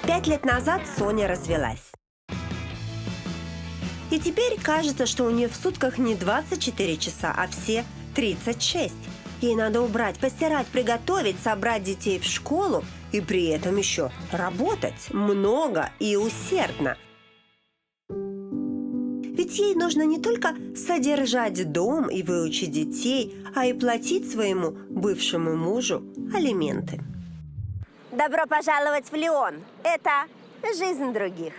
Пять лет назад Соня развелась. И теперь кажется, что у нее в сутках не 24 часа, а все 36. Ей надо убрать, постирать, приготовить, собрать детей в школу и при этом еще работать много и усердно. Ведь ей нужно не только содержать дом и выучить детей, а и платить своему бывшему мужу алименты. Добро пожаловать в Лион. Это «Жизнь других».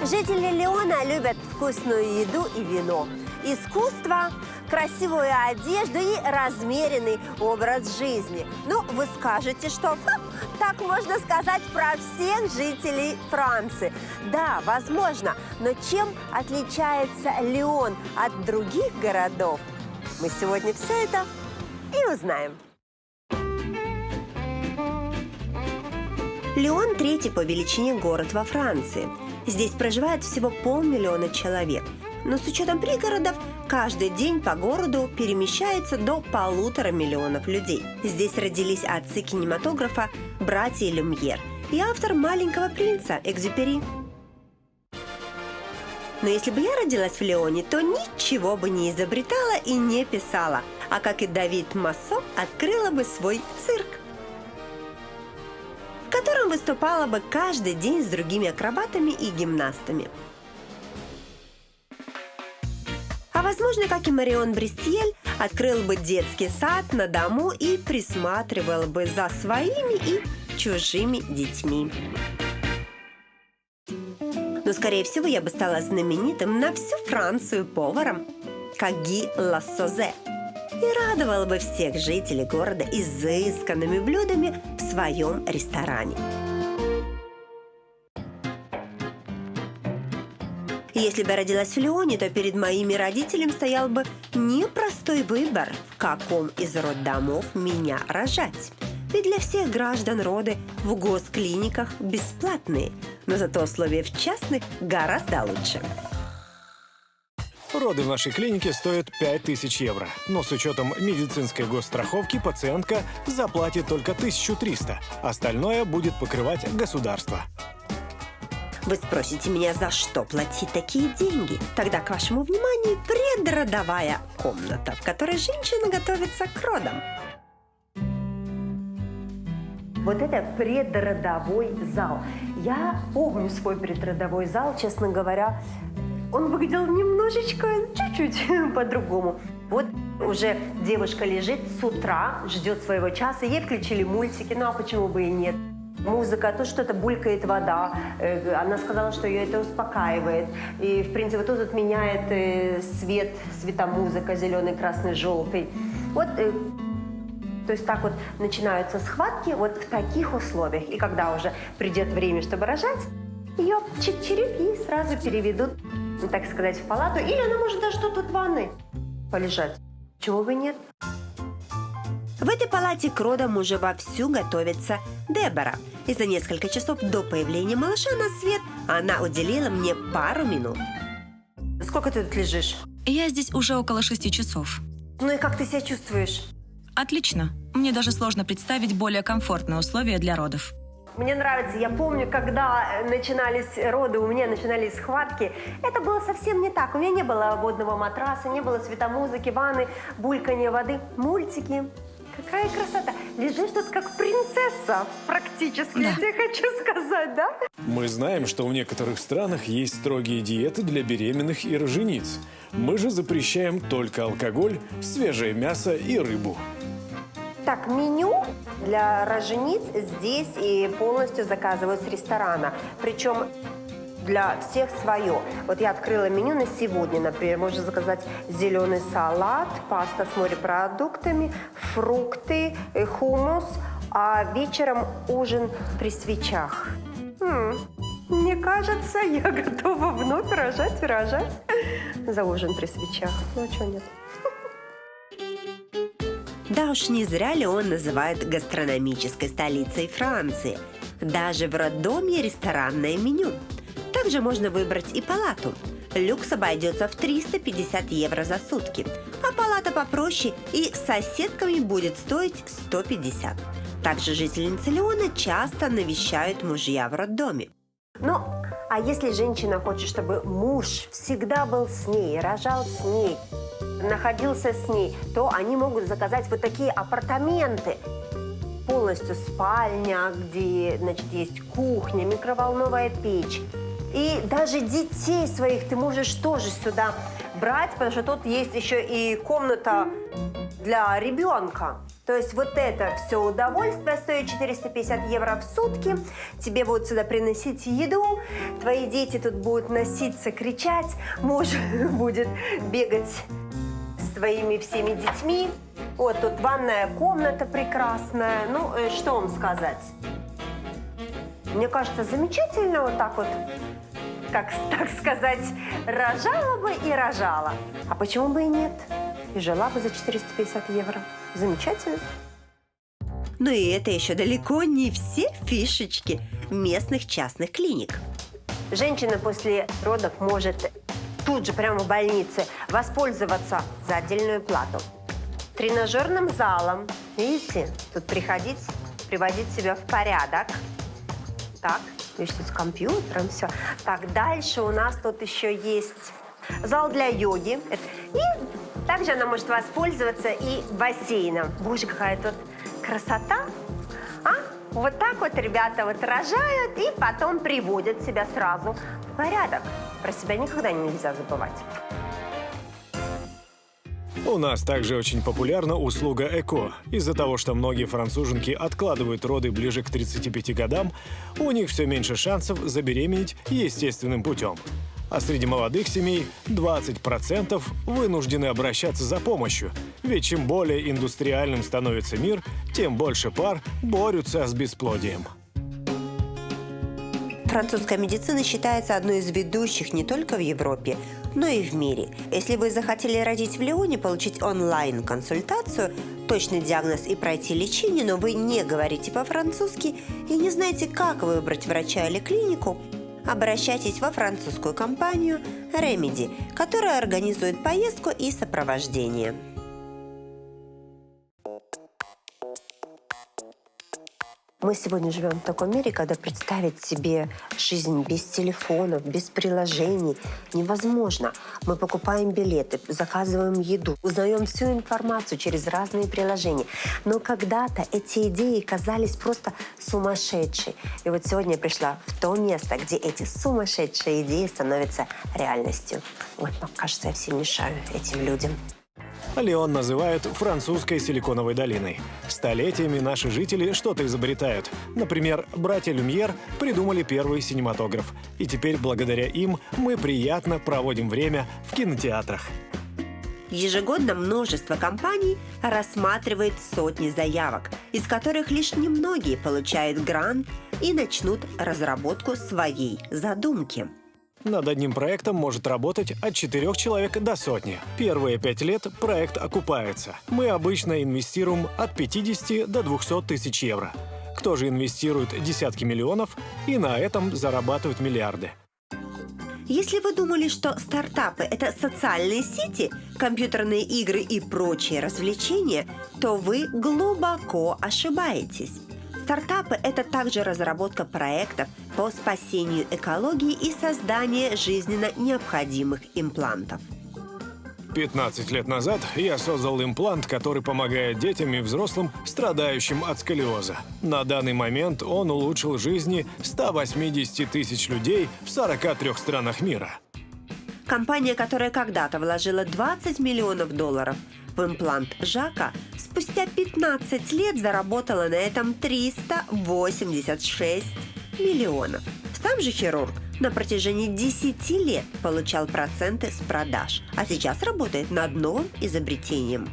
Жители Лиона любят вкусную еду и вино, искусство, красивую одежду и размеренный образ жизни. Ну, вы скажете, что так можно сказать про всех жителей Франции. Да, возможно, но чем отличается Лион от других городов? Мы сегодня все это и узнаем. Лион – третий по величине город во Франции. Здесь проживает всего 500 000 человек. Но с учетом пригородов, каждый день по городу перемещается до 1,5 миллиона людей. Здесь родились отцы кинематографа, братья Люмьер и автор «Маленького принца» Экзюпери. Но если бы я родилась в Лионе, то ничего бы не изобретала и не писала. А как и Давид Массо, открыла бы свой цирк, в котором выступала бы каждый день с другими акробатами и гимнастами. А возможно, как и Марион Бристьель, открыл бы детский сад на дому и присматривал бы за своими и чужими детьми. Но, скорее всего, я бы стала знаменитым на всю Францию поваром, как Ги Лассозе, и радовала бы всех жителей города изысканными блюдами в своем ресторане. Если бы я родилась в Лионе, то перед моими родителями стоял бы непростой выбор, в каком из роддомов меня рожать. Ведь для всех граждан роды в госклиниках бесплатные, но зато условия в частных гораздо лучше. Роды в нашей клинике стоят 5000 евро, но с учетом медицинской госстраховки пациентка заплатит только 1300. Остальное будет покрывать государство. Вы спросите меня, за что платить такие деньги? Тогда к вашему вниманию предродовая комната, в которой женщина готовится к родам. Вот это предродовой зал. Я помню свой предродовой зал, честно говоря. Он выглядел немножечко, чуть-чуть по-другому. Вот уже девушка лежит с утра, ждет своего часа. Ей включили мультики, ну а почему бы и нет? Музыка, то что-то булькает вода. Она сказала, что ее это успокаивает. И, в принципе, тут меняет светомузыка, зеленый, красный, желтый. Вот, то есть так вот начинаются схватки вот в таких условиях. И когда уже придет время, чтобы рожать, ее чик-чирик и сразу переведут, так сказать, в палату. Или она может даже тут в ванной полежать. Чего бы нет? В этой палате к родам уже вовсю готовится Дебора. И за несколько часов до появления малыша на свет она уделила мне пару минут. Сколько ты тут лежишь? Я здесь уже около 6 часов. Ну и как ты себя чувствуешь? Отлично. Мне даже сложно представить более комфортные условия для родов. Мне нравится. Я помню, когда начинались роды, у меня начинались схватки, это было совсем не так. У меня не было водного матраса, не было светомузыки, ванны, бульканья воды, мультики. Какая красота! Лежишь тут как принцесса практически, Да. Я тебе хочу сказать, да? Мы знаем, что в некоторых странах есть строгие диеты для беременных и рожениц. Мы же запрещаем только алкоголь, свежее мясо и рыбу. Так, меню для рожениц здесь и полностью заказывают с ресторана. Причем для всех свое. Вот я открыла меню на сегодня, например, можно заказать зеленый салат, паста с морепродуктами, фрукты, хумус, а вечером ужин при свечах. Мне кажется, я готова вновь рожать за ужин при свечах. Ну, а что нет? Да уж не зря Лион называют гастрономической столицей Франции. Даже в роддоме ресторанное меню. Также можно выбрать и палату. Люкс обойдется в 350 евро за сутки, а палата попроще и с соседками будет стоить 150. Также жительницы Лиона часто навещают мужья в роддоме. Ну, а если женщина хочет, чтобы муж всегда был с ней, рожал с ней, находился с ней, то они могут заказать вот такие апартаменты. Полностью спальня, где, значит, есть кухня, микроволновая печь. И даже детей своих ты можешь тоже сюда брать, потому что тут есть еще и комната для ребенка. То есть вот это все удовольствие стоит 450 евро в сутки. Тебе будут сюда приносить еду, твои дети тут будут носиться, кричать, муж будет бегать с твоими всеми детьми. Вот тут ванная комната прекрасная. Ну, что вам сказать? Мне кажется, замечательно вот так вот, как так сказать, рожала бы и рожала. А почему бы и нет? И жила бы за 450 евро. Замечательно. Но и это еще далеко не все фишечки местных частных клиник. Женщина после родов может тут же прямо в больнице воспользоваться за отдельную плату тренажерным залом. Видите, тут приходить, приводить себя в порядок. Так, видите, с компьютером все. Так, дальше у нас тут еще есть зал для йоги. И также она может воспользоваться и бассейном. Боже, какая тут красота! А? Вот так вот ребята вот рожают и потом приводят себя сразу в порядок. Про себя никогда нельзя забывать. У нас также очень популярна услуга ЭКО. Из-за того, что многие француженки откладывают роды ближе к 35 годам, у них все меньше шансов забеременеть естественным путем. А среди молодых семей 20% вынуждены обращаться за помощью. Ведь чем более индустриальным становится мир, тем больше пар борются с бесплодием. Французская медицина считается одной из ведущих не только в Европе, но и в мире. Если вы захотели родить в Лионе, получить онлайн-консультацию, точный диагноз и пройти лечение, но вы не говорите по-французски и не знаете, как выбрать врача или клинику, обращайтесь во французскую компанию Remedy, которая организует поездку и сопровождение. Мы сегодня живем в таком мире, когда представить себе жизнь без телефонов, без приложений невозможно. Мы покупаем билеты, заказываем еду, узнаем всю информацию через разные приложения. Но когда-то эти идеи казались просто сумасшедшие. И вот сегодня я пришла в то место, где эти сумасшедшие идеи становятся реальностью. Ой, кажется, я всем мешаю этим людям. Лион называют Французской Силиконовой долиной. Столетиями наши жители что-то изобретают. Например, братья Люмьер придумали первый синематограф. И теперь благодаря им мы приятно проводим время в кинотеатрах. Ежегодно множество компаний рассматривает сотни заявок, из которых лишь немногие получают грант и начнут разработку своей задумки. Над одним проектом может работать от 4 человек до сотни. Первые 5 лет проект окупается. Мы обычно инвестируем от 50 до 200 тысяч евро. Кто же инвестирует десятки миллионов и на этом зарабатывает миллиарды? Если вы думали, что стартапы – это социальные сети, компьютерные игры и прочие развлечения, то вы глубоко ошибаетесь. Стартапы – это также разработка проектов по спасению экологии и создание жизненно необходимых имплантов. 15 лет назад я создал имплант, который помогает детям и взрослым, страдающим от сколиоза. На данный момент он улучшил жизни 180 тысяч людей в 43 странах мира. Компания, которая когда-то вложила 20 миллионов долларов в имплант Жака, спустя 15 лет заработала на этом 386 миллионов. Сам же хирург на протяжении 10 лет получал проценты с продаж, а сейчас работает над новым изобретением.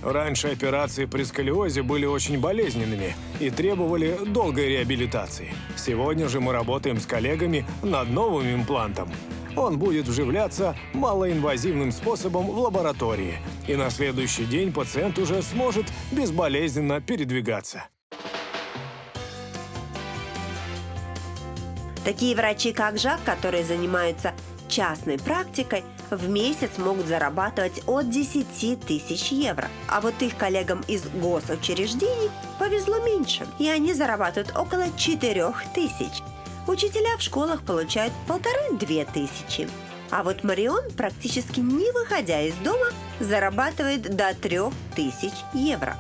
Раньше операции при сколиозе были очень болезненными и требовали долгой реабилитации. Сегодня же мы работаем с коллегами над новым имплантом. Он будет вживляться малоинвазивным способом в лаборатории, и на следующий день пациент уже сможет безболезненно передвигаться. Такие врачи, как Жак, которые занимаются частной практикой, в месяц могут зарабатывать от 10 тысяч евро. А вот их коллегам из госучреждений повезло меньше, и они зарабатывают около 4 тысяч. Учителя в школах получают 1,5–2 тысячи. А вот Марион, практически не выходя из дома, зарабатывает до 3 тысяч евро.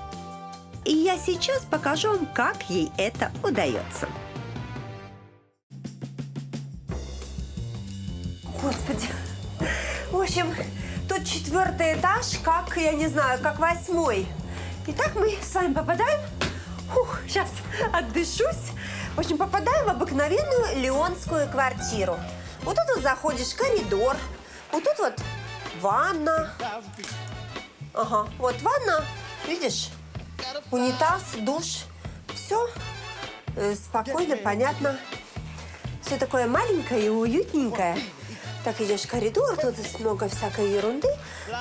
И я сейчас покажу вам, как ей это удается. Господи. В общем, тут 4-й этаж, как, я не знаю, как 8-й. Итак, мы с вами попадаем... сейчас отдышусь. В общем, попадаем в обыкновенную лионскую квартиру. Вот тут вот заходишь в коридор. Вот тут вот ванна. Ага, вот ванна. Видишь? Унитаз, душ. Все спокойно, понятно. Все такое маленькое и уютненькое. Так, идешь в коридор, тут много всякой ерунды.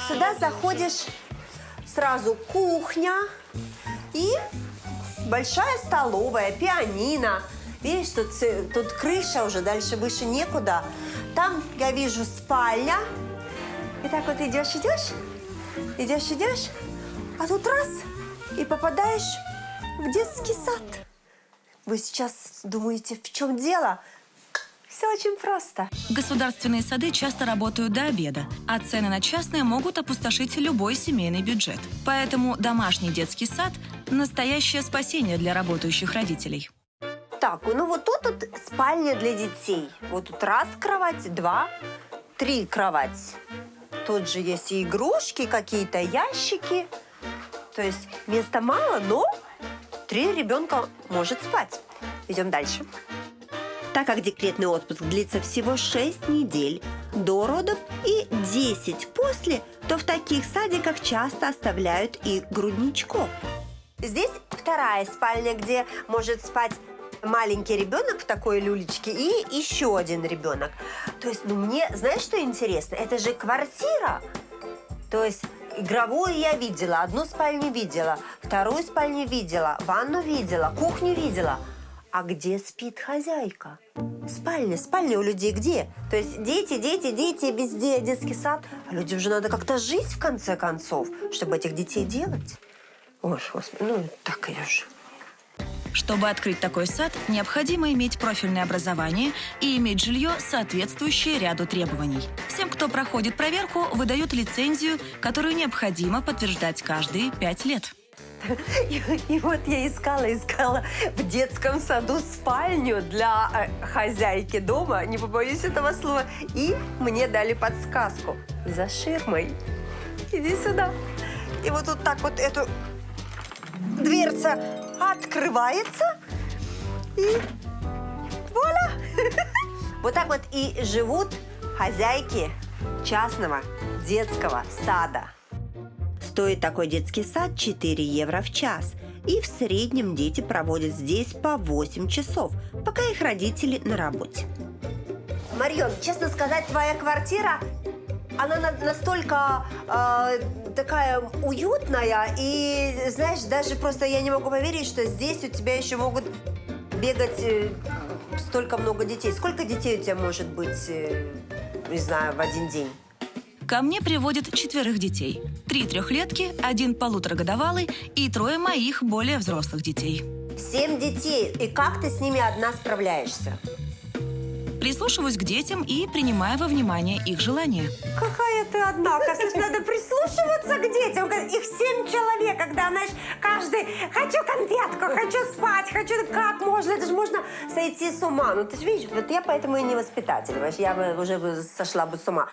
Сюда заходишь, сразу кухня и большая столовая, пианино. Видишь, тут крыша уже, дальше выше некуда. Там, я вижу, спальня. И так вот идешь, а тут раз, и попадаешь в детский сад. Вы сейчас думаете, в чем дело? Все очень просто. Государственные сады часто работают до обеда, а цены на частные могут опустошить любой семейный бюджет. Поэтому домашний детский сад – настоящее спасение для работающих родителей. Так, ну вот тут вот спальня для детей. Вот тут раз кровать, 2, 3 кровать. Тут же есть и игрушки, какие-то ящики. То есть места мало, но 3 ребенка может спать. Идем дальше. Так как декретный отпуск длится всего 6 недель до родов и 10 после, то в таких садиках часто оставляют и грудничков. Здесь 2-я спальня, где может спать маленький ребенок в такой люлечке и еще один ребенок. То есть, мне, знаешь, что интересно? Это же квартира. То есть, игровую я видела, 1 спальню видела, 2-ю спальню видела, ванну видела, кухню видела. А где спит хозяйка? Спальня у людей где? То есть дети, везде детский сад. А людям же надо как-то жить, в конце концов, чтобы этих детей делать. Ой, Господи, ну так и же. Чтобы открыть такой сад, необходимо иметь профильное образование и иметь жилье, соответствующее ряду требований. Всем, кто проходит проверку, выдают лицензию, которую необходимо подтверждать каждые 5 лет. И вот я искала в детском саду спальню для хозяйки дома, не побоюсь этого слова, и мне дали подсказку. За ширмой. Иди сюда. И вот тут так вот эту дверца открывается, и вуаля! Вот так вот и живут хозяйки частного детского сада. Стоит такой детский сад 4 евро в час. И в среднем дети проводят здесь по 8 часов, пока их родители на работе. Марион, честно сказать, твоя квартира, она настолько такая уютная. И, знаешь, даже просто я не могу поверить, что здесь у тебя еще могут бегать столько много детей. Сколько детей у тебя может быть, не знаю, в один день? Ко мне приводят 4 детей. 3 трехлетки, 1 полуторагодовалый и 3 моих более взрослых детей. 7 детей. И как ты с ними одна справляешься? Прислушиваюсь к детям и принимаю во внимание их желания. Какая ты одна? Кажется, надо прислушиваться к детям. Их 7 человек, когда, знаешь, каждый «хочу конфетку, хочу спать, хочу...» Как можно? Это же можно сойти с ума. Ну, ты же видишь, вот я поэтому и не воспитатель. Я бы уже сошла бы с ума.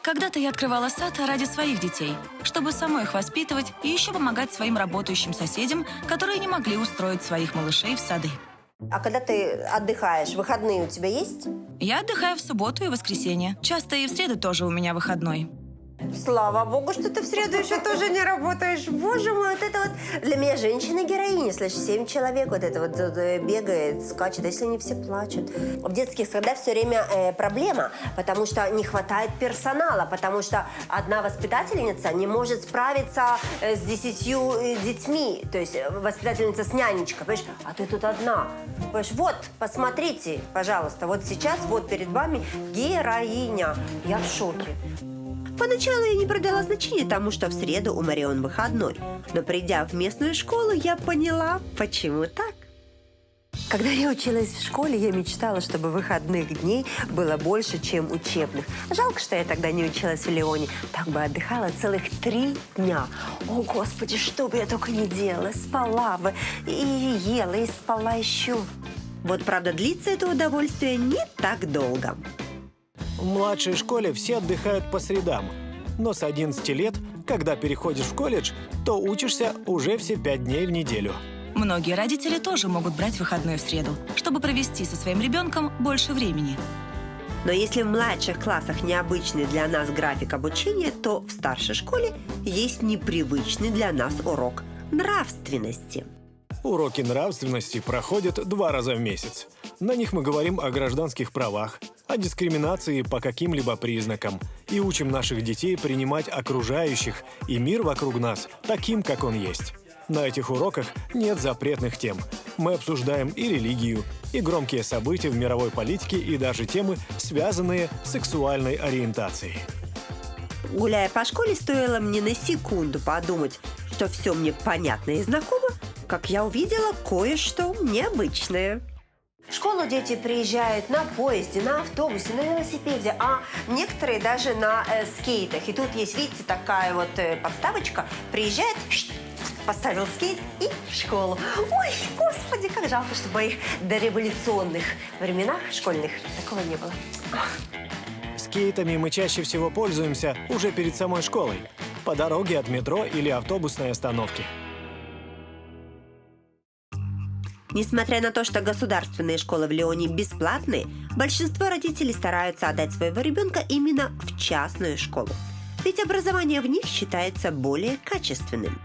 Когда-то я открывала сад ради своих детей, чтобы самой их воспитывать и еще помогать своим работающим соседям, которые не могли устроить своих малышей в сады. А когда ты отдыхаешь, выходные у тебя есть? Я отдыхаю в субботу и воскресенье. Часто и в среду тоже у меня выходной. Слава богу, что ты в среду еще тоже не работаешь. Боже мой, вот это вот... Для меня женщина-героиня, слышишь, 7 человек вот это вот бегает, скачет, если они все плачут. В детских садах все время проблема, потому что не хватает персонала, потому что одна воспитательница не может справиться с 10 детьми, то есть воспитательница с нянечкой, понимаешь, а ты тут одна. Понимаешь, вот, посмотрите, пожалуйста, вот сейчас вот перед вами героиня. Я в шоке. Поначалу я не придала значения тому, что в среду у Марион выходной. Но придя в местную школу, я поняла, почему так. Когда я училась в школе, я мечтала, чтобы выходных дней было больше, чем учебных. Жалко, что я тогда не училась в Лионе. Так бы отдыхала целых 3 дня. О, Господи, что бы я только не делала. Спала бы, и ела, и спала еще. Вот, правда, длится это удовольствие не так долго. В младшей школе все отдыхают по средам. Но с 11 лет, когда переходишь в колледж, то учишься уже все 5 дней в неделю. Многие родители тоже могут брать выходной в среду, чтобы провести со своим ребенком больше времени. Но если в младших классах необычный для нас график обучения, то в старшей школе есть непривычный для нас урок нравственности. Уроки нравственности проходят 2 раза в месяц. На них мы говорим о гражданских правах, о дискриминации по каким-либо признакам и учим наших детей принимать окружающих и мир вокруг нас таким, как он есть. На этих уроках нет запретных тем. Мы обсуждаем и религию, и громкие события в мировой политике, и даже темы, связанные с сексуальной ориентацией. Гуляя по школе, стоило мне на секунду подумать, что все мне понятно и знакомо, как я увидела кое-что необычное. В школу дети приезжают на поезде, на автобусе, на велосипеде, а некоторые даже на скейтах. И тут есть, видите, такая вот подставочка. Приезжает, поставил скейт и в школу. Ой, Господи, как жалко, что в моих дореволюционных временах школьных такого не было. Скейтами мы чаще всего пользуемся уже перед самой школой, по дороге от метро или автобусной остановки. Несмотря на то, что государственные школы в Лионе бесплатные, большинство родителей стараются отдать своего ребенка именно в частную школу. Ведь образование в них считается более качественным.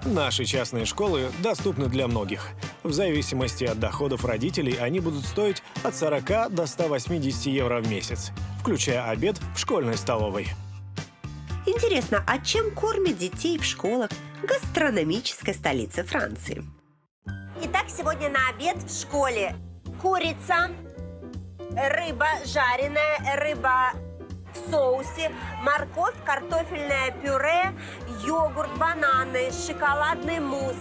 Наши частные школы доступны для многих. В зависимости от доходов родителей они будут стоить от 40 до 180 евро в месяц, включая обед в школьной столовой. Интересно, а чем кормят детей в школах гастрономической столицы Франции? Итак, сегодня на обед в школе курица, рыба жареная, рыба в соусе, морковь, картофельное пюре, йогурт, бананы, шоколадный мусс,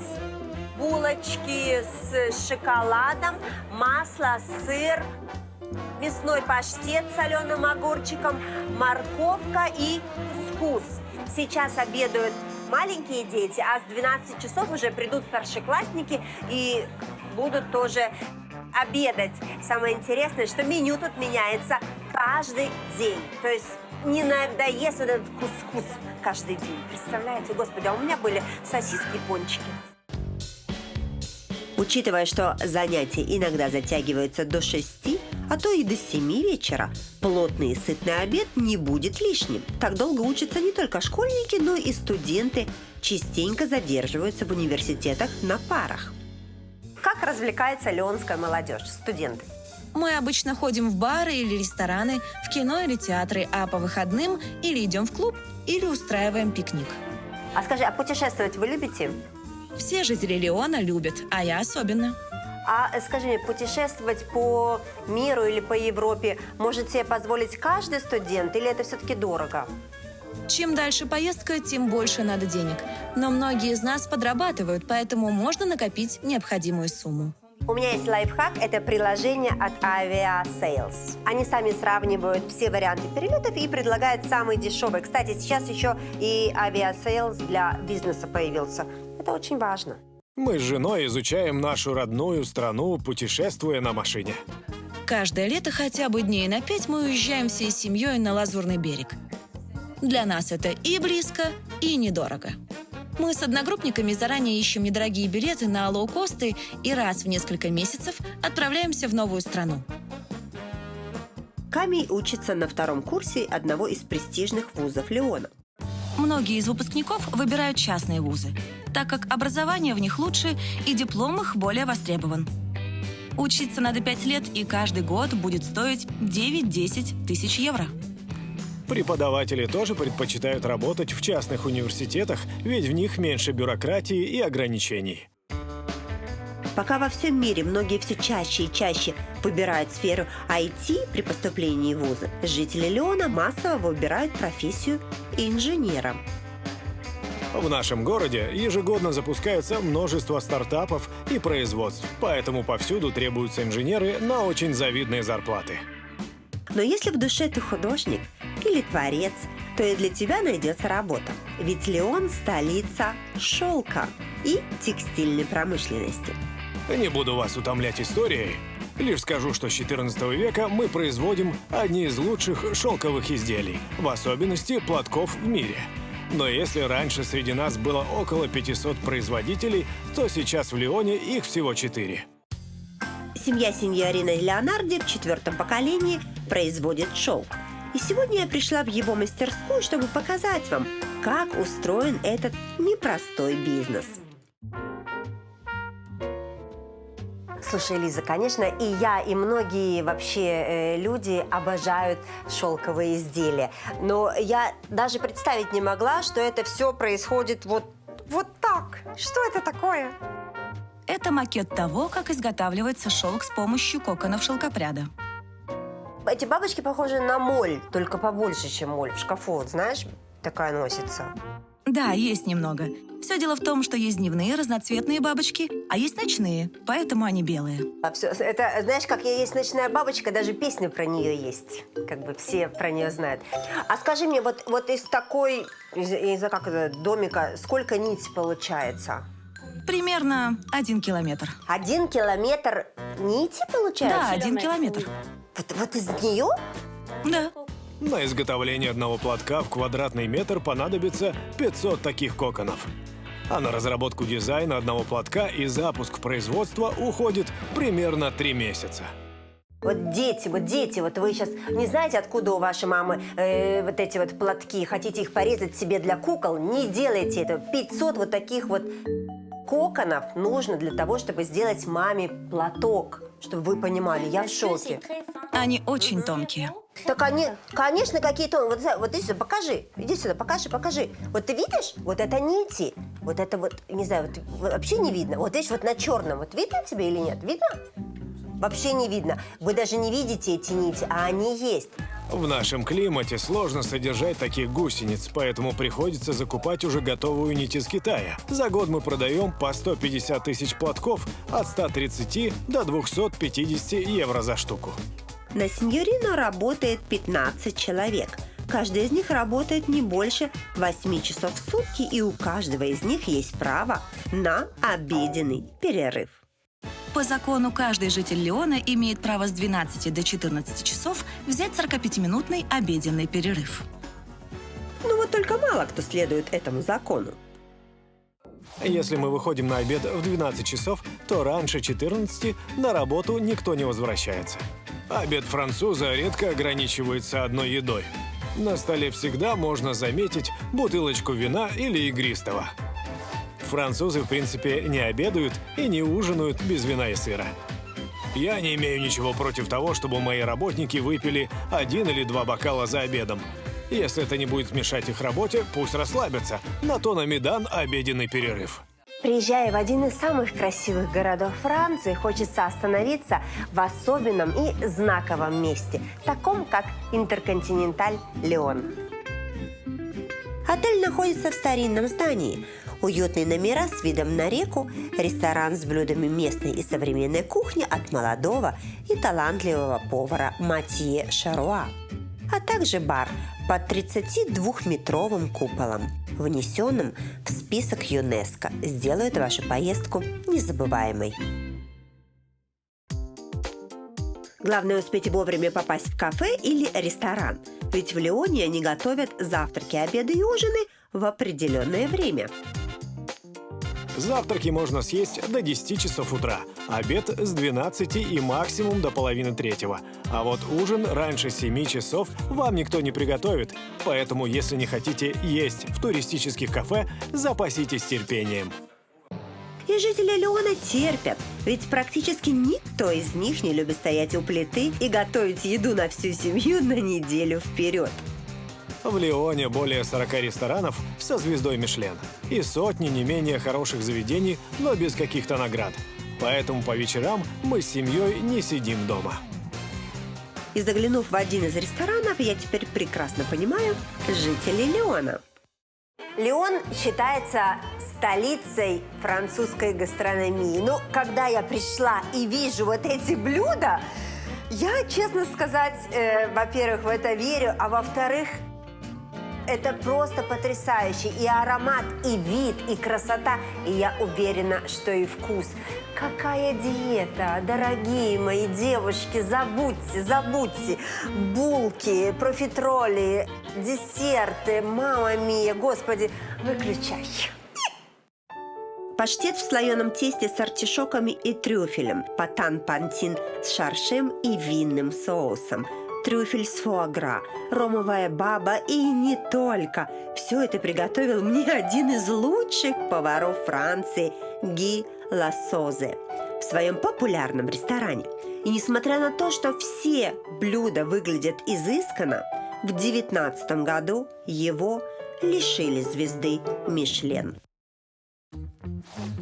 булочки с шоколадом, масло, сыр, мясной паштет с соленым огурчиком, морковка и кускус. Сейчас обедают маленькие дети, а с 12 часов уже придут старшеклассники и будут тоже обедать. Самое интересное, что меню тут меняется каждый день. То есть не надоест этот кускус каждый день. Представляете? Господи, а у меня были сосиски и пончики. Учитывая, что занятия иногда затягиваются до 6, а то и до 7 вечера, плотный и сытный обед не будет лишним. Так долго учатся не только школьники, но и студенты частенько задерживаются в университетах на парах. Как развлекается лионская молодежь, студенты? Мы обычно ходим в бары или рестораны, в кино или театры, а по выходным или идем в клуб, или устраиваем пикник. А скажи, а путешествовать вы любите? Все жители Лиона любят, а я особенно. А скажи мне, путешествовать по миру или по Европе может себе позволить каждый студент, или это все-таки дорого? Чем дальше поездка, тем больше надо денег. Но многие из нас подрабатывают, поэтому можно накопить необходимую сумму. У меня есть лайфхак, это приложение от Aviasales. Они сами сравнивают все варианты перелетов и предлагают самый дешевый. Кстати, сейчас еще и Aviasales для бизнеса появился. Это очень важно. Мы с женой изучаем нашу родную страну, путешествуя на машине. Каждое лето хотя бы дней на 5 мы уезжаем всей семьей на Лазурный берег. Для нас это и близко, и недорого. Мы с одногруппниками заранее ищем недорогие билеты на лоукосты и раз в несколько месяцев отправляемся в новую страну. Камиль учится на 2-м курсе одного из престижных вузов Лиона. Многие из выпускников выбирают частные вузы, так как образование в них лучше и диплом их более востребован. Учиться надо 5 лет, и каждый год будет стоить 9-10 тысяч евро. Преподаватели тоже предпочитают работать в частных университетах, ведь в них меньше бюрократии и ограничений. Пока во всем мире многие все чаще и чаще выбирают сферу IT при поступлении в вузы, жители Лиона массово выбирают профессию инженера. В нашем городе ежегодно запускается множество стартапов и производств, поэтому повсюду требуются инженеры на очень завидные зарплаты. Но если в душе ты художник или творец, то и для тебя найдется работа. Ведь Лион – столица шелка и текстильной промышленности. Не буду вас утомлять историей, лишь скажу, что с XIV века мы производим одни из лучших шелковых изделий, в особенности платков в мире. Но если раньше среди нас было около 500 производителей, то сейчас в Лионе их всего 4. Семья сеньорины Леонарди в 4-м поколении производит шелк. И сегодня я пришла в его мастерскую, чтобы показать вам, как устроен этот непростой бизнес. Слушай, Лиза, конечно, и я, и многие вообще люди обожают шелковые изделия. Но я даже представить не могла, что это все происходит вот так. Что это такое? Это макет того, как изготавливается шелк с помощью коконов шелкопряда. Эти бабочки похожи на моль, только побольше, чем моль. В шкафу, вот, знаешь, такая носится. Да, есть немного. Все дело в том, что есть дневные разноцветные бабочки, а есть ночные, поэтому они белые. Это, знаешь, как есть ночная бабочка, даже песня про нее есть. Как бы все про нее знают. А скажи мне, вот из такой, я не знаю, как это, домика, сколько нить получается? Примерно 1 километр. 1 километр нити получается? Да, 1 километр. Вот из нее? Да. На изготовление одного платка в квадратный метр понадобится 500 таких коконов. А на разработку дизайна одного платка и запуск производства уходит примерно 3 месяца. Вот дети, вот вы сейчас не знаете, откуда у вашей мамы вот эти вот платки, хотите их порезать себе для кукол, не делайте этого. 500 вот таких вот коконов нужно для того, чтобы сделать маме платок, чтобы вы понимали, я в шоке. Они очень тонкие. Так они, конечно, какие-то... Вот иди сюда, покажи. Иди сюда, покажи. Вот ты видишь? Вот это нити. Вот это вот, не знаю, вот вообще не видно. Вот видишь, вот на черном. Вот видно тебе или нет? Видно? Вообще не видно. Вы даже не видите эти нити, а они есть. В нашем климате сложно содержать таких гусениц, поэтому приходится закупать уже готовую нить из Китая. За год мы продаем по 150 тысяч платков от 130 до 250 евро за штуку. На сеньорину работает 15 человек. Каждый из них работает не больше 8 часов в сутки, и у каждого из них есть право на обеденный перерыв. По закону каждый житель Лиона имеет право с 12 до 14 часов взять 45-минутный обеденный перерыв. Но вот только мало кто следует этому закону. Если мы выходим на обед в 12 часов, то раньше 14 на работу никто не возвращается. Обед француза редко ограничивается одной едой. На столе всегда можно заметить бутылочку вина или игристого. Французы, в принципе, не обедают и не ужинают без вина и сыра. Я не имею ничего против того, чтобы мои работники выпили 1 или 2 бокала за обедом. Если это не будет мешать их работе, пусть расслабятся. На то нам и дан обеденный перерыв. Приезжая в один из самых красивых городов Франции, хочется остановиться в особенном и знаковом месте, таком как Интерконтиненталь Лион. Отель находится в старинном здании. Уютные номера с видом на реку, ресторан с блюдами местной и современной кухни от молодого и талантливого повара Матье Шаруа, а также бар под 32-метровым куполом, внесенным в список ЮНЕСКО, сделает вашу поездку незабываемой. Главное успеть вовремя попасть в кафе или ресторан, ведь в Лионе они готовят завтраки, обеды и ужины в определенное время. Завтраки можно съесть до 10 часов утра, обед с 12 и максимум до половины третьего. А вот ужин раньше 7 часов вам никто не приготовит. Поэтому, если не хотите есть в туристических кафе, запаситесь терпением. И жители Лиона терпят, ведь практически никто из них не любит стоять у плиты и готовить еду на всю семью на неделю вперед. В Лионе более 40 ресторанов со звездой Мишлен и сотни не менее хороших заведений, но без каких-то наград. Поэтому по вечерам мы с семьей не сидим дома. И заглянув в один из ресторанов, я теперь прекрасно понимаю жителей Лиона. Лион считается столицей французской гастрономии. Но когда я пришла и вижу вот эти блюда, я, честно сказать, во-первых, в это верю, а во-вторых, это просто потрясающе. И аромат, и вид, и красота. И я уверена, что и вкус. Какая диета, дорогие мои девушки, забудьте. Булки, профитроли, десерты, мамма мия, господи, выключай. Паштет в слоеном тесте с артишоками и трюфелем, патан-пантин с шаршем и винным соусом, трюфель с фуагра, ромовая баба и не только. Все это приготовил мне один из лучших поваров Франции Ги Лассозе в своем популярном ресторане. И несмотря на то, что все блюда выглядят изысканно, в 2019 году его лишили звезды Мишлен.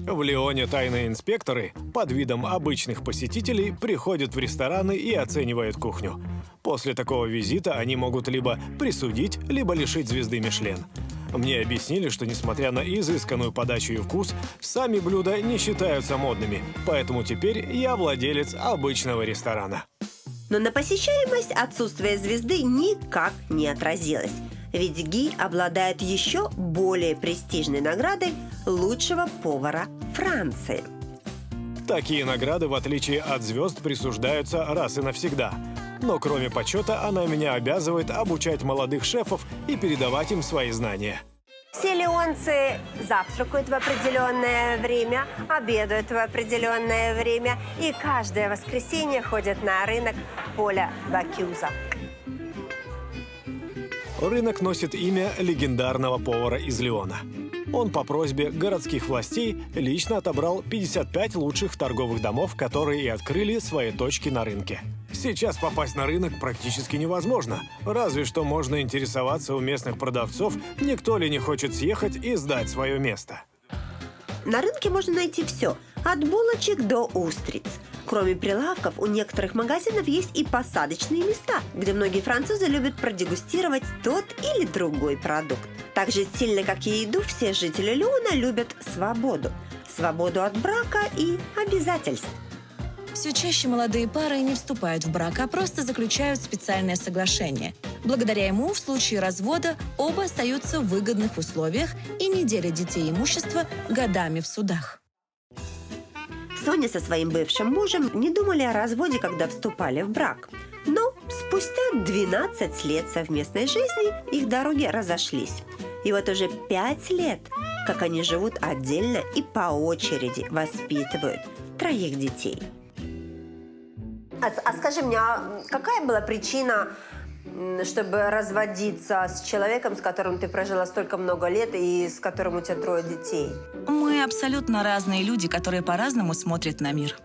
В Лионе тайные инспекторы под видом обычных посетителей приходят в рестораны и оценивают кухню. После такого визита они могут либо присудить, либо лишить звезды Мишлен. Мне объяснили, что несмотря на изысканную подачу и вкус, сами блюда не считаются модными, поэтому теперь я владелец обычного ресторана. Но на посещаемость отсутствие звезды никак не отразилось. Ведь Ги обладает еще более престижной наградой лучшего повара Франции. Такие награды, в отличие от звезд, присуждаются раз и навсегда. Но кроме почета, она меня обязывает обучать молодых шефов и передавать им свои знания. Все лионцы завтракают в определенное время, обедают в определенное время и каждое воскресенье ходят на рынок поля Бакюза. Рынок носит имя легендарного повара из Лиона. Он по просьбе городских властей лично отобрал 55 лучших торговых домов, которые и открыли свои точки на рынке. Сейчас попасть на рынок практически невозможно. Разве что можно интересоваться у местных продавцов, никто ли не хочет съехать и сдать свое место. На рынке можно найти все, от булочек до устриц. Кроме прилавков, у некоторых магазинов есть и посадочные места, где многие французы любят продегустировать тот или другой продукт. Так же сильно, как и еду, все жители Лиона любят свободу. Свободу от брака и обязательств. Все чаще молодые пары не вступают в брак, а просто заключают специальное соглашение. Благодаря ему в случае развода оба остаются в выгодных условиях и не делят детей и имущество годами в судах. Соня со своим бывшим мужем не думали о разводе, когда вступали в брак. Но спустя 12 лет совместной жизни их дороги разошлись. И вот уже 5 лет, как они живут отдельно и по очереди воспитывают 3 детей. А скажи мне, а какая была причина, чтобы разводиться с человеком, с которым ты прожила столько много лет и с которым у тебя 3 детей? Мы абсолютно разные люди, которые по-разному смотрят на мир.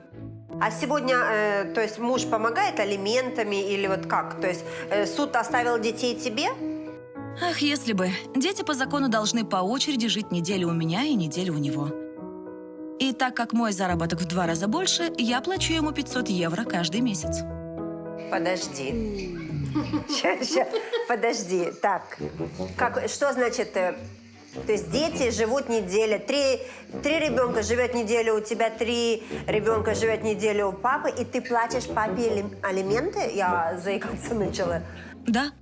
А сегодня, то есть муж помогает алиментами или вот как? То есть суд оставил детей тебе? Ах, если бы. Дети по закону должны по очереди жить неделю у меня и неделю у него. И так как мой заработок в 2 раза больше, я плачу ему 500 евро каждый месяц. Подожди. Сейчас, подожди. Так, что значит... То есть дети живут неделю, 3 ребенка живет неделю у тебя, 3 ребенка живет неделю у папы, и ты платишь папе алименты? Я заикаться начала. Да.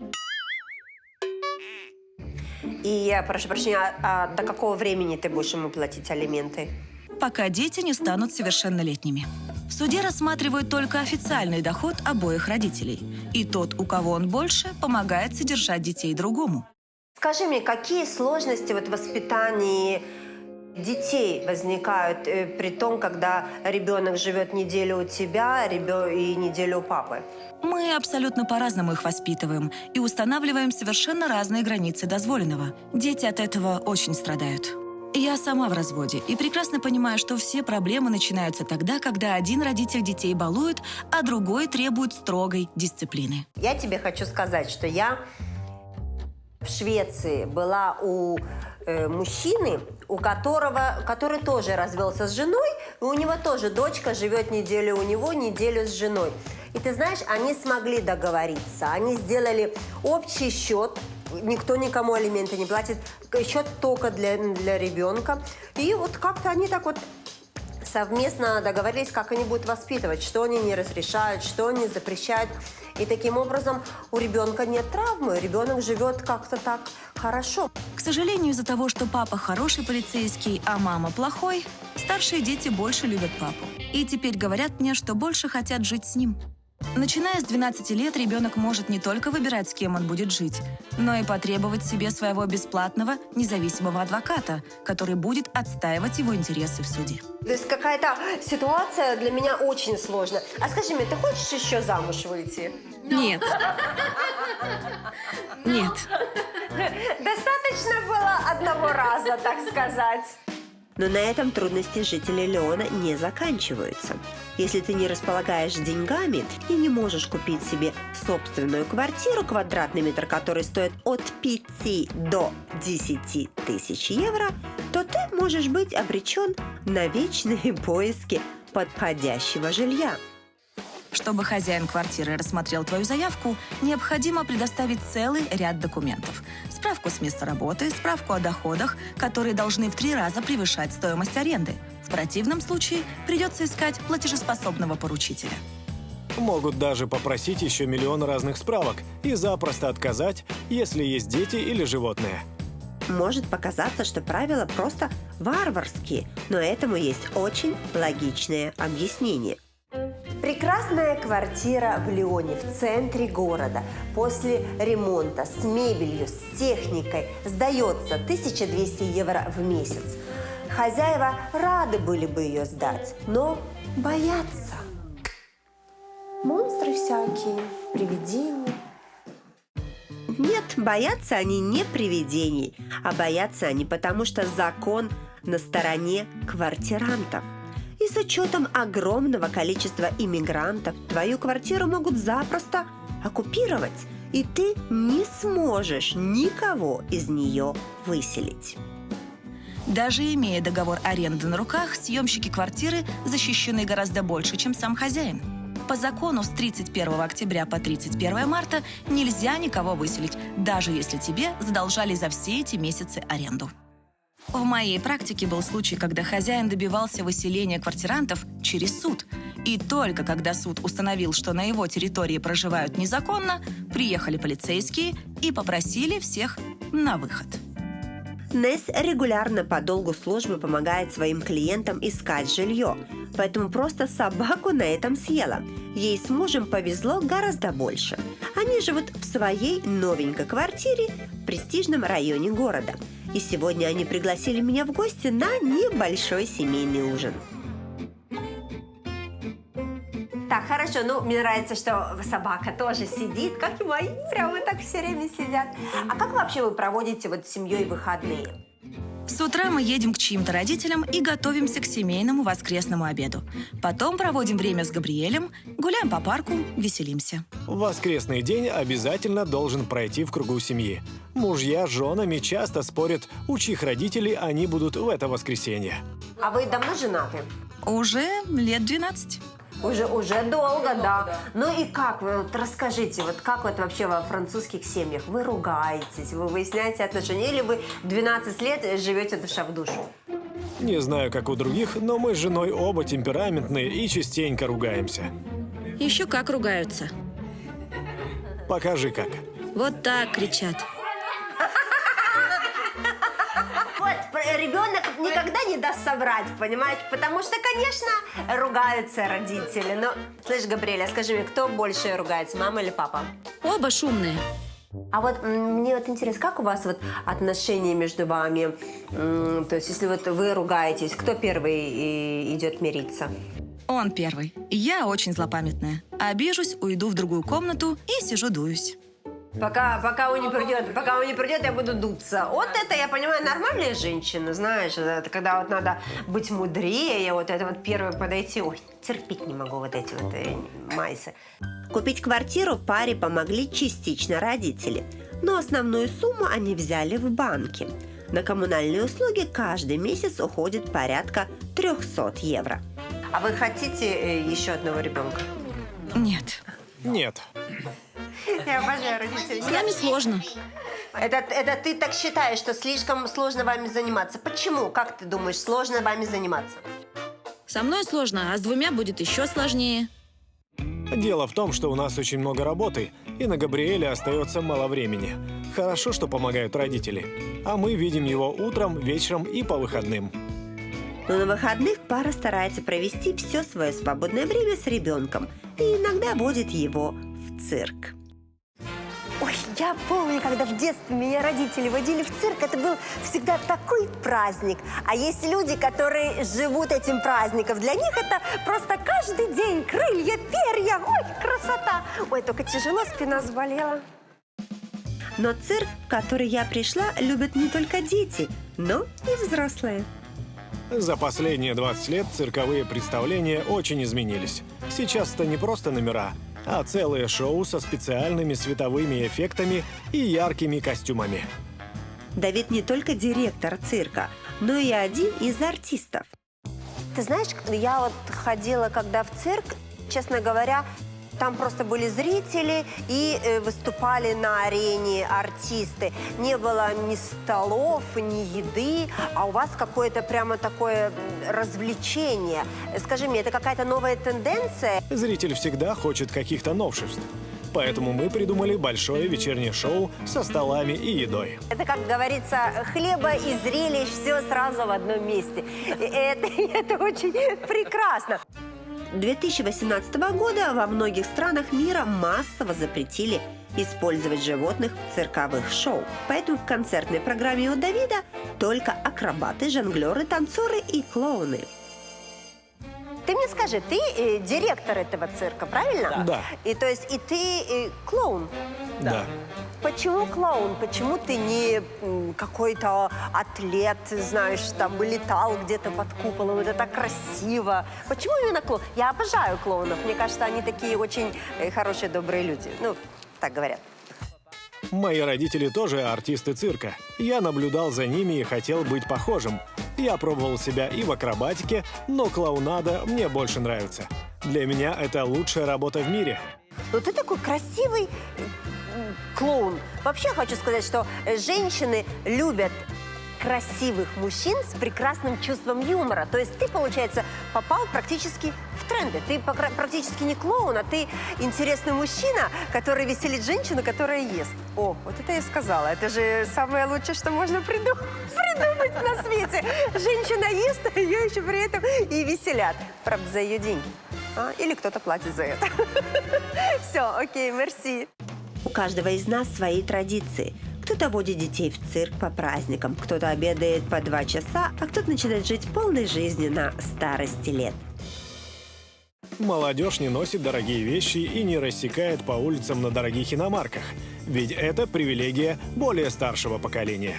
И я прошу прощения, а до какого времени ты будешь ему платить алименты? Пока дети не станут совершеннолетними. В суде рассматривают только официальный доход обоих родителей. И тот, у кого он больше, помогает содержать детей другому. Скажи мне, какие сложности в воспитании детей возникают при том, когда ребенок живет неделю у тебя и неделю у папы? Мы абсолютно по-разному их воспитываем и устанавливаем совершенно разные границы дозволенного. Дети от этого очень страдают. Я сама в разводе и прекрасно понимаю, что все проблемы начинаются тогда, когда один родитель детей балует, а другой требует строгой дисциплины. Я тебе хочу сказать, что я в Швеции была у мужчины, который тоже развелся с женой, и у него тоже дочка живет неделю у него, неделю с женой. И ты знаешь, они смогли договориться, они сделали общий счет, никто никому алименты не платит, счет только для ребенка. И вот как-то они так вот совместно договорились, как они будут воспитывать, что они не разрешают, что они запрещают. И таким образом у ребенка нет травмы, ребенок живет как-то так хорошо. К сожалению, из-за того, что папа хороший полицейский, а мама плохой, старшие дети больше любят папу. И теперь говорят мне, что больше хотят жить с ним. Начиная с 12 лет ребенок может не только выбирать, с кем он будет жить, но и потребовать себе своего бесплатного, независимого адвоката, который будет отстаивать его интересы в суде. То есть какая-то ситуация для меня очень сложная. А скажи мне, ты хочешь еще замуж выйти? Нет. Нет. Достаточно было одного раза, так сказать. Но на этом трудности жителей Лиона не заканчиваются. Если ты не располагаешь деньгами и не можешь купить себе собственную квартиру, квадратный метр которой стоит от 5 до 10 тысяч евро, то ты можешь быть обречен на вечные поиски подходящего жилья. Чтобы хозяин квартиры рассмотрел твою заявку, необходимо предоставить целый ряд документов. Справку с места работы, справку о доходах, которые должны в 3 раза превышать стоимость аренды. В противном случае придется искать платежеспособного поручителя. Могут даже попросить еще миллион разных справок и запросто отказать, если есть дети или животные. Может показаться, что правила просто варварские, но этому есть очень логичное объяснение. Прекрасная квартира в Лионе, в центре города. После ремонта, с мебелью, с техникой сдается 1200 евро в месяц. Хозяева рады были бы ее сдать, но боятся. Монстры всякие, привидения. Нет, боятся они не привидений, а боятся они потому, что закон на стороне квартирантов. И с учетом огромного количества иммигрантов твою квартиру могут запросто оккупировать, и ты не сможешь никого из нее выселить. Даже имея договор аренды на руках, съемщики квартиры защищены гораздо больше, чем сам хозяин. По закону с 31 октября по 31 марта нельзя никого выселить, даже если тебе задолжали за все эти месяцы аренду. В моей практике был случай, когда хозяин добивался выселения квартирантов через суд. И только когда суд установил, что на его территории проживают незаконно, приехали полицейские и попросили всех на выход. Несс регулярно по долгу службы помогает своим клиентам искать жилье, поэтому просто собаку на этом съела. Ей с мужем повезло гораздо больше. Они живут в своей новенькой квартире в престижном районе города. И сегодня они пригласили меня в гости на небольшой семейный ужин. Так, хорошо, ну, мне нравится, что собака тоже сидит, как и мои, прямо так все время сидят. А как вообще вы проводите вот с семьей выходные? С утра мы едем к чьим-то родителям и готовимся к семейному воскресному обеду. Потом проводим время с Габриэлем, гуляем по парку, веселимся. Воскресный день обязательно должен пройти в кругу семьи. Мужья с женами часто спорят, у чьих родителей они будут в это воскресенье. А вы давно женаты? Уже лет 12. Уже долго, да. Ну и как вы, вот расскажите, вот как вот вообще во французских семьях? Вы ругаетесь, вы выясняете отношения, или вы 12 лет живете душа в душу? Не знаю, как у других, но мы с женой оба темпераментные и частенько ругаемся. Еще как ругаются. Покажи как. Вот так кричат. Вот, ребенок никогда не даст соврать, понимаете? Потому что, конечно, ругаются родители. Но, слышь, Габриэля, скажи мне, кто больше ругается, мама или папа? Оба шумные. А вот мне вот интересно, как у вас вот отношения между вами? То есть, если вот вы ругаетесь, кто первый идет мириться? Он первый. Я очень злопамятная. Обижусь, уйду в другую комнату и сижу дуюсь. Пока он не придет, я буду дуться. Вот это, я понимаю, нормальная женщина, знаешь, это когда вот надо быть мудрее, вот это вот первое подойти. Ой, терпеть не могу вот эти вот майсы. Купить квартиру паре помогли частично родители, но основную сумму они взяли в банке. На коммунальные услуги каждый месяц уходит порядка 300 евро. А вы хотите еще одного ребенка? Нет. Нет. Я обожаю родителей. С нами сложно. Это ты так считаешь, что слишком сложно вами заниматься? Почему? Как ты думаешь, сложно вами заниматься? Со мной сложно, а с двумя будет еще сложнее. Дело в том, что у нас очень много работы, и на Габриэля остается мало времени. Хорошо, что помогают родители. А мы видим его утром, вечером и по выходным. Но на выходных пара старается провести все свое свободное время с ребенком и иногда водит его в цирк. Ой, я помню, когда в детстве меня родители водили в цирк, это был всегда такой праздник. А есть люди, которые живут этим праздником. Для них это просто каждый день крылья, перья. Ой, красота! Ой, только тяжело, спина заболела. Но цирк, в который я пришла, любят не только дети, но и взрослые. За последние 20 лет цирковые представления очень изменились. Сейчас это не просто номера, а целые шоу со специальными световыми эффектами и яркими костюмами. Давид не только директор цирка, но и один из артистов. Ты знаешь, я вот ходила когда в цирк, честно говоря, там просто были зрители и выступали на арене артисты. Не было ни столов, ни еды, а у вас какое-то прямо такое развлечение. Скажи мне, это какая-то новая тенденция? Зритель всегда хочет каких-то новшеств. Поэтому мы придумали большое вечернее шоу со столами и едой. Это, как говорится, хлеба и зрелищ, все сразу в одном месте. Это очень прекрасно. 2018 года во многих странах мира массово запретили использовать животных в цирковых шоу. Поэтому в концертной программе у Давида только акробаты, жонглеры, танцоры и клоуны. Ты мне скажи, ты директор этого цирка, правильно? Да. И то есть и ты клоун? Да. Почему клоун? Почему ты не какой-то атлет, знаешь, там, летал где-то под куполом? Это так красиво. Почему именно клоун? Я обожаю клоунов. Мне кажется, они такие очень хорошие, добрые люди. Ну, так говорят. Мои родители тоже артисты цирка. Я наблюдал за ними и хотел быть похожим. Я пробовал себя и в акробатике, но клоунада мне больше нравится. Для меня это лучшая работа в мире. Ну, ты такой красивый клоун. Вообще хочу сказать, что женщины любят красивых мужчин с прекрасным чувством юмора. То есть ты, получается, попал практически в тренды. Ты практически не клоун, а ты интересный мужчина, который веселит женщину, которая ест. О, вот это я сказала. Это же самое лучшее, что можно придумать на свете. Женщина ест, а ее еще при этом и веселят. Правда, за ее деньги. Или кто-то платит за это. Все, окей, мерси. У каждого из нас свои традиции. Кто-то водит детей в цирк по праздникам, кто-то обедает по 2 часа, а кто-то начинает жить полной жизнью на старости лет. Молодежь не носит дорогие вещи и не рассекает по улицам на дорогих иномарках, ведь это привилегия более старшего поколения.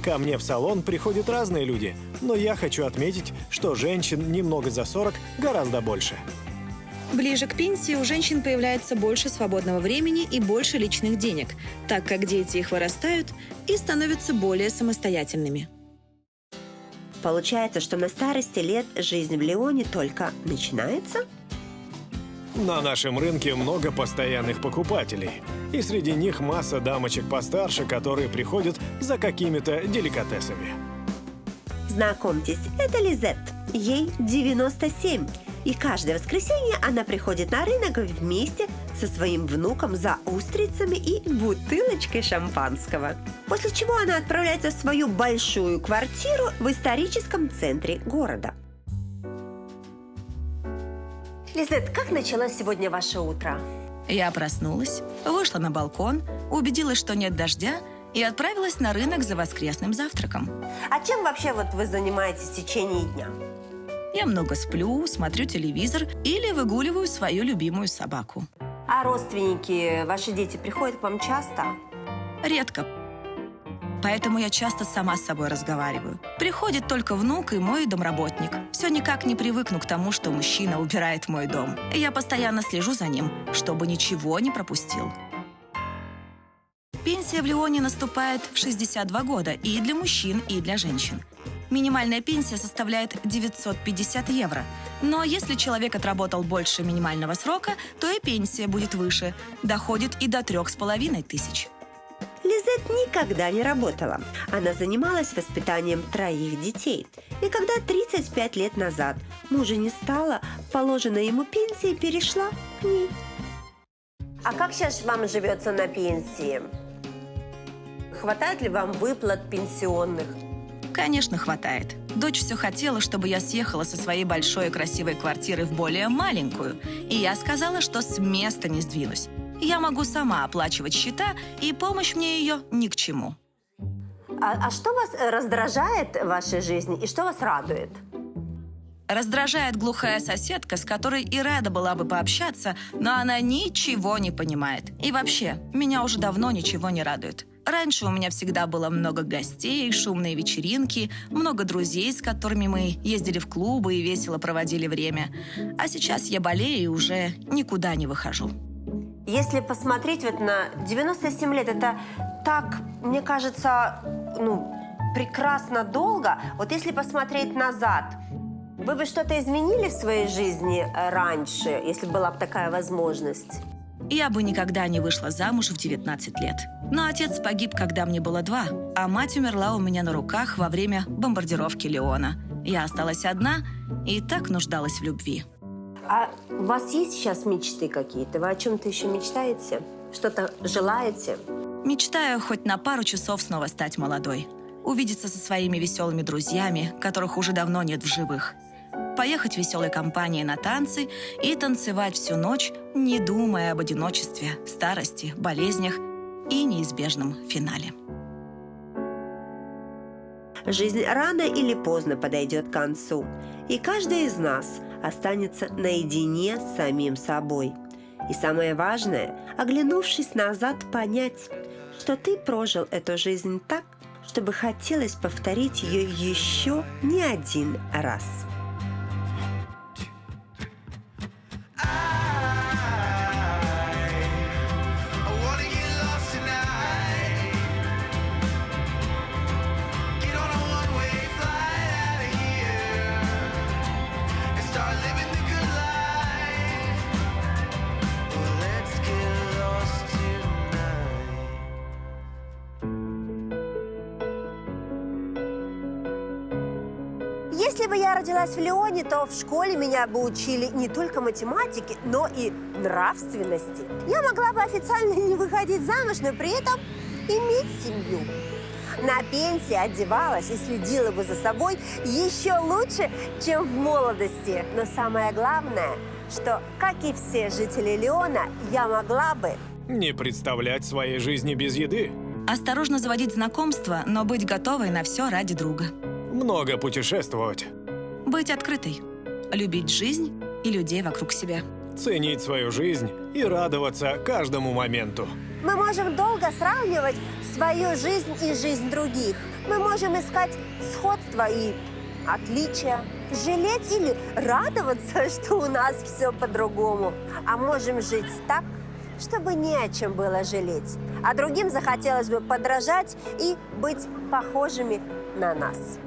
Ко мне в салон приходят разные люди, но я хочу отметить, что женщин немного за 40 гораздо больше. Ближе к пенсии у женщин появляется больше свободного времени и больше личных денег, так как дети их вырастают и становятся более самостоятельными. Получается, что на старости лет жизнь в Лионе только начинается? На нашем рынке много постоянных покупателей, и среди них масса дамочек постарше, которые приходят за какими-то деликатесами. Знакомьтесь, это Лизет. Ей 97. И каждое воскресенье она приходит на рынок вместе со своим внуком за устрицами и бутылочкой шампанского. После чего она отправляется в свою большую квартиру в историческом центре города. Лизет, как началось сегодня ваше утро? Я проснулась, вышла на балкон, убедилась, что нет дождя, и отправилась на рынок за воскресным завтраком. А чем вообще вот вы занимаетесь в течение дня? Я много сплю, смотрю телевизор или выгуливаю свою любимую собаку. А родственники, ваши дети приходят к вам часто? Редко. Поэтому я часто сама с собой разговариваю. Приходит только внук и мой домработник. Все никак не привыкну к тому, что мужчина убирает мой дом. И я постоянно слежу за ним, чтобы ничего не пропустил. Пенсия в Лионе наступает в 62 года и для мужчин, и для женщин. Минимальная пенсия составляет 950 евро. Но если человек отработал больше минимального срока, то и пенсия будет выше. Доходит и до 3500. Лизет никогда не работала. Она занималась воспитанием 3 детей. И когда 35 лет назад мужа не стало, положенная ему пенсия перешла к ней. А как сейчас вам живется на пенсии? Хватает ли вам выплат пенсионных? Конечно, хватает. Дочь все хотела, чтобы я съехала со своей большой и красивой квартиры в более маленькую. И я сказала, что с места не сдвинусь. Я могу сама оплачивать счета, и помощь мне ее ни к чему. А что вас раздражает в вашей жизни и что вас радует? Раздражает глухая соседка, с которой и рада была бы пообщаться, но она ничего не понимает. И вообще, меня уже давно ничего не радует. Раньше у меня всегда было много гостей, шумные вечеринки, много друзей, с которыми мы ездили в клубы и весело проводили время. А сейчас я болею и уже никуда не выхожу. Если посмотреть вот на 97 лет, это так, мне кажется, прекрасно долго. Вот если посмотреть назад, вы бы что-то изменили в своей жизни раньше, если была бы такая возможность? Я бы никогда не вышла замуж в 19 лет. Но отец погиб, когда мне было 2, а мать умерла у меня на руках во время бомбардировки Лиона. Я осталась одна и так нуждалась в любви. А у вас есть сейчас мечты какие-то? Вы о чем-то еще мечтаете? Что-то желаете? Мечтаю хоть на пару часов снова стать молодой. Увидеться со своими веселыми друзьями, которых уже давно нет в живых. Поехать в веселой компании на танцы и танцевать всю ночь, не думая об одиночестве, старости, болезнях и неизбежном финале. Жизнь рано или поздно подойдет к концу, и каждый из нас останется наедине с самим собой. И самое важное, оглянувшись назад, понять, что ты прожил эту жизнь так, чтобы хотелось повторить ее еще не один раз. Если бы я родилась в Лионе, то в школе меня бы учили не только математике, но и нравственности. Я могла бы официально не выходить замуж, но при этом иметь семью. На пенсии одевалась и следила бы за собой еще лучше, чем в молодости. Но самое главное, что, как и все жители Лиона, я могла бы Не представлять своей жизни без еды. Осторожно заводить знакомства, но быть готовой на все ради друга. Много путешествовать. Быть открытой. Любить жизнь и людей вокруг себя. Ценить свою жизнь и радоваться каждому моменту. мы можем долго сравнивать свою жизнь и жизнь других. Мы можем искать сходства и отличия, жалеть или радоваться, что у нас все по-другому. А можем жить так, чтобы не о чем было жалеть. А другим захотелось бы подражать и быть похожими на нас.